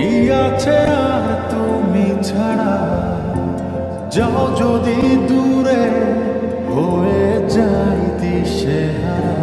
কি আছে আর তুমি ছাড়া, যাও যদি দূরে হয়ে যাই দিশেহারা।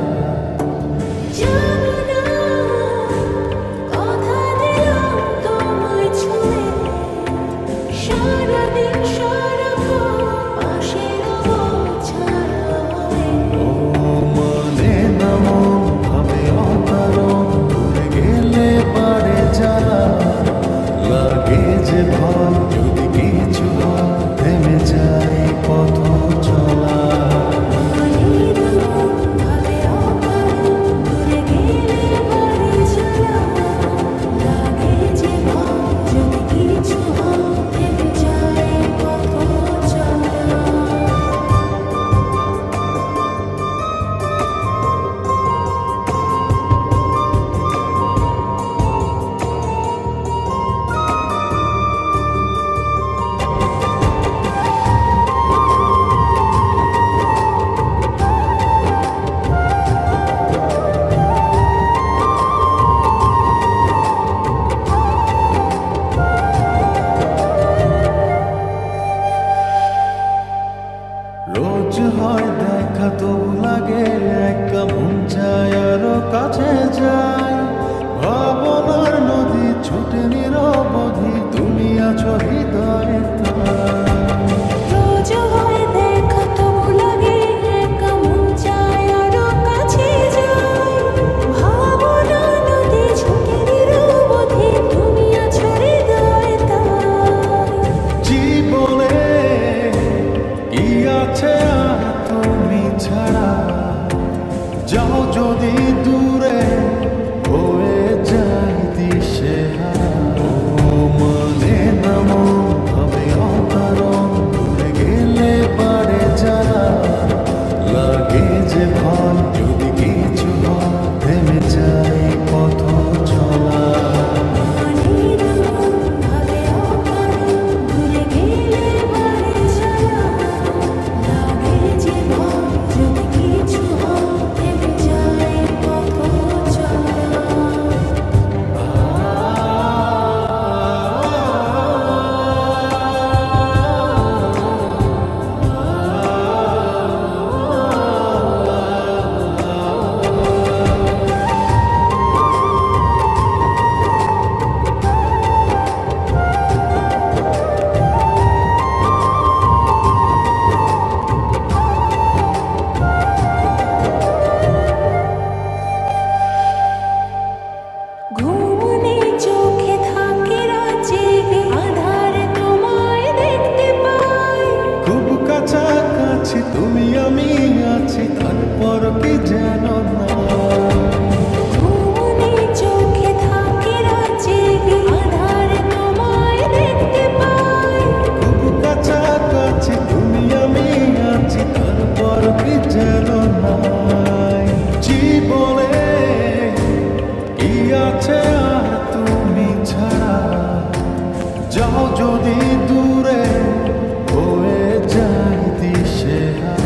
লাগে যে ভয় যদি কিছু হয়, থেমে যায় পথ চলা। রোজ হয় দেখা তবু লাগে একা, মন চায় আরো কাছে যায়। ভাবনার নদী ছুটে নিরবধি, তুমি আছো হৃদয়ে তাই। যাও যদি দূরে হয়ে যাই দিশেহারা। মানে না মন ভাবে অকারণ, ভুলে গেলে পারে যারা। লাগে যে ভয় যদি কিছু হয়, থেমে যাই পথ চলা। তুমি আমি আছি, তারপর কি যেন না। চোখে থাকে রাজে, আধারে তোমায় দেখতে পাই। খুব কাছাকাছি তুমি আমি আছি, তারপর কি যেন নাই। জীবনে কি আছে আর তুমি ছাড়া, যাও যদি দূরে হয়ে যাই দিশেহারা।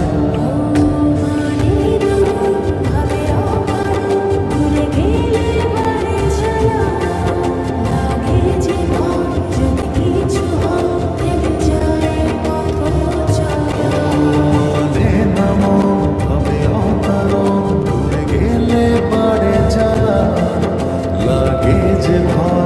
লাগে যে ভয়